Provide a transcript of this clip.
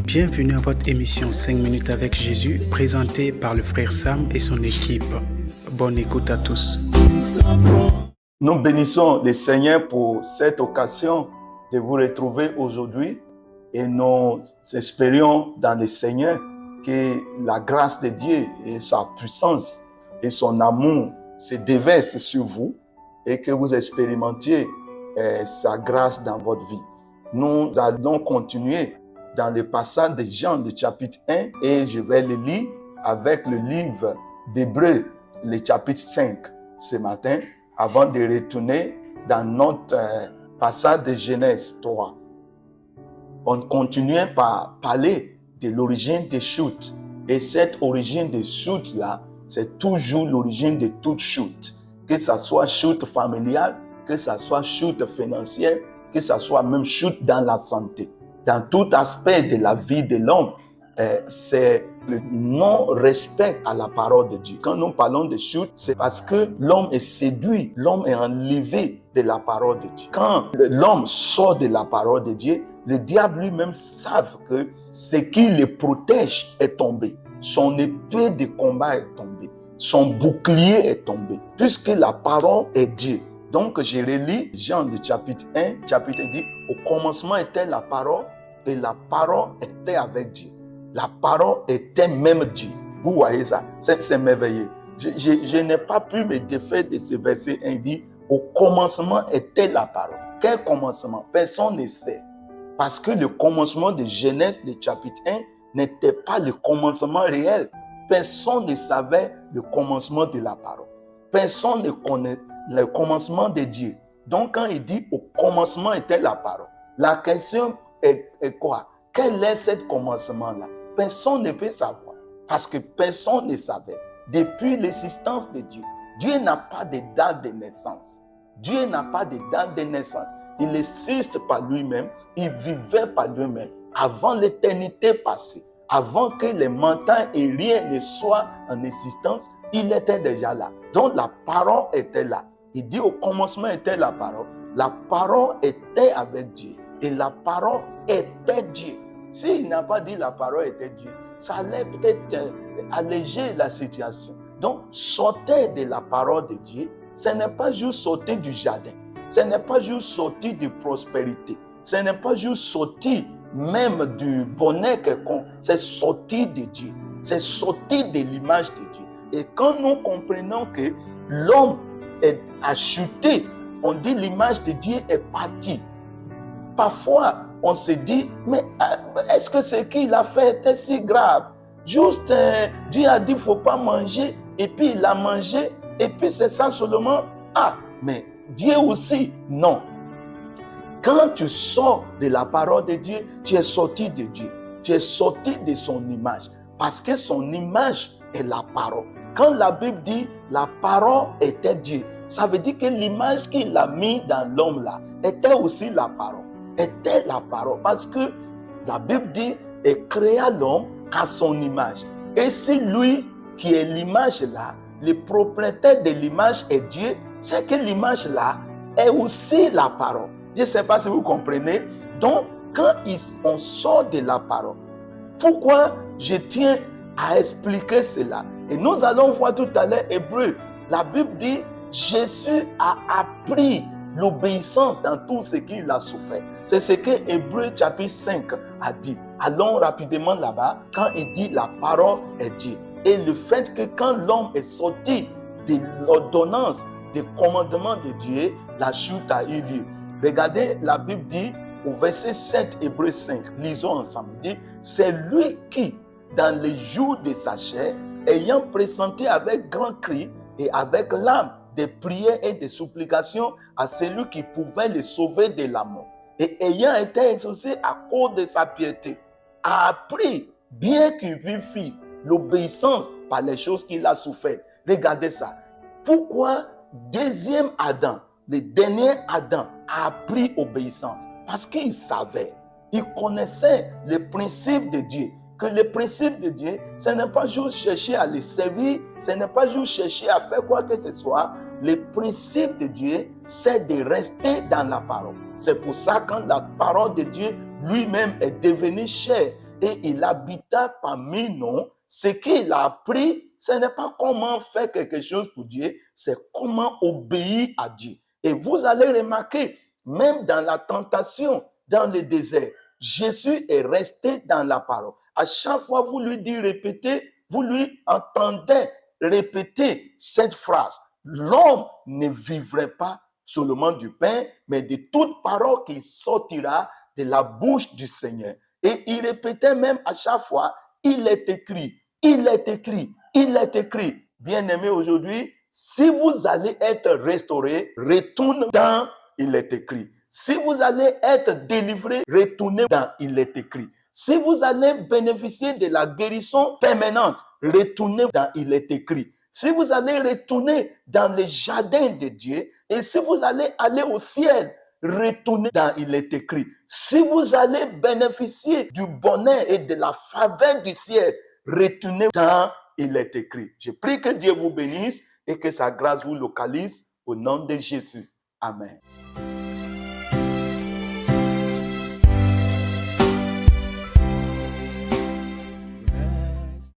Bienvenue à votre émission 5 minutes avec Jésus, présentée par le frère Sam et son équipe. Bonne écoute à tous. Nous bénissons le Seigneur pour cette occasion de vous retrouver aujourd'hui et nous espérions dans le Seigneur que la grâce de Dieu et sa puissance et son amour se déversent sur vous et que vous expérimentiez sa grâce dans votre vie. Nous allons continuer dans le passage de Jean, le chapitre 1, et je vais le lire avec le livre d'Hébreux, le chapitre 5, ce matin, avant de retourner dans notre passage de Genèse 3. On continuait par parler de l'origine des chutes. Et cette origine des chutes-là, c'est toujours l'origine de toute chute. Que ça soit chute familiale, que ça soit chute financière, que ça soit même chute dans la santé. Dans tout aspect de la vie de l'homme, c'est le non-respect à la parole de Dieu. Quand nous parlons de chute, c'est parce que l'homme est séduit, l'homme est enlevé de la parole de Dieu. Quand l'homme sort de la parole de Dieu, le diable lui-même savent que ce qui le protège est tombé. Son épée de combat est tombée. Son bouclier est tombé. Puisque la parole est Dieu. Donc, je relis Jean le chapitre 1, chapitre 10. Au commencement était la parole et la parole était avec Dieu. La parole était même Dieu. Vous voyez ça? C'est merveilleux. Je n'ai pas pu me défaire de ce verset 1. Il dit, au commencement était la parole. Quel commencement? Personne ne sait. Parce que le commencement de Genèse, le chapitre 1, n'était pas le commencement réel. Personne ne savait le commencement de la parole. Personne ne connaît le commencement de Dieu. Donc, quand il dit au commencement était la parole, la question est quoi? Quel est ce commencement-là? Personne ne peut savoir. Parce que personne ne savait. Depuis l'existence de Dieu, Dieu n'a pas de date de naissance. Dieu n'a pas de date de naissance. Il existe par lui-même. Il vivait par lui-même. Avant l'éternité passée, avant que les montagnes et rien ne soient en existence, il était déjà là. Donc la parole était là. Il dit au commencement était la parole. La parole était avec Dieu. Et la parole était Dieu. S'il n'a pas dit la parole était Dieu, ça allait peut-être alléger la situation. Donc, sortir de la parole de Dieu, ce n'est pas juste sortir du jardin. Ce n'est pas juste sortir de prospérité. Ce n'est pas juste sortir même du bonheur quelconque. C'est sortir de Dieu. C'est sortir de l'image de Dieu. Et quand nous comprenons que l'homme a chuté, on dit l'image de Dieu est partie. Parfois, on se dit, mais est-ce que ce qu'il a fait était si grave? Juste, Dieu a dit, il ne faut pas manger, et puis il a mangé, et puis c'est ça seulement. Ah, mais Dieu aussi, non. Quand tu sors de la parole de Dieu, tu es sorti de Dieu. Tu es sorti de son image. Parce que son image est la parole. Quand la Bible dit la parole était Dieu, ça veut dire que l'image qu'il a mis dans l'homme là était aussi la parole. Était la parole. Parce que la Bible dit et créa l'homme à son image. Et si lui qui est l'image là, le propriétaire de l'image est Dieu, c'est que l'image là est aussi la parole. Je ne sais pas si vous comprenez. Donc, quand on sort de la parole, pourquoi je tiens à expliquer cela? Et nous allons voir tout à l'heure Hébreux. La Bible dit, Jésus a appris l'obéissance dans tout ce qu'il a souffert. C'est ce que Hébreux chapitre 5 a dit. Allons rapidement là-bas, quand il dit la parole est Dieu. Et le fait que quand l'homme est sorti de l'ordonnance, des commandements de Dieu, la chute a eu lieu. Regardez, la Bible dit au verset 7, Hébreux 5, lisons ensemble, il dit, c'est lui qui, dans les jours de sa chair, ayant pressenti avec grand cri et avec larmes, des prières et des supplications à celui qui pouvait le sauver de la mort, et ayant été exaucé à cause de sa piété, a appris, bien qu'il vive fils, l'obéissance par les choses qu'il a souffert. Regardez ça. Pourquoi deuxième Adam, le dernier Adam, a appris obéissance? Parce qu'il savait, il connaissait les principes de Dieu. Que le principe de Dieu, ce n'est pas juste chercher à le servir, ce n'est pas juste chercher à faire quoi que ce soit. Le principe de Dieu, c'est de rester dans la parole. C'est pour ça que quand la parole de Dieu lui-même est devenue chair, et il habita parmi nous. Ce qu'il a appris, ce n'est pas comment faire quelque chose pour Dieu, c'est comment obéir à Dieu. Et vous allez remarquer, même dans la tentation, dans le désert, Jésus est resté dans la parole. À chaque fois, vous lui dites répéter, vous lui entendez répéter cette phrase. L'homme ne vivrait pas seulement du pain, mais de toute parole qui sortira de la bouche du Seigneur. Et il répétait même à chaque fois, il est écrit, il est écrit, il est écrit. Bien-aimé, aujourd'hui, si vous allez être restauré, retourne dans il est écrit. Si vous allez être délivré, retournez dans il est écrit. Si vous allez bénéficier de la guérison permanente, retournez dans il est écrit. Si vous allez retourner dans le jardin de Dieu, et si vous allez aller au ciel, retournez dans il est écrit. Si vous allez bénéficier du bonheur et de la faveur du ciel, retournez dans il est écrit. Je prie que Dieu vous bénisse et que sa grâce vous localise au nom de Jésus. Amen.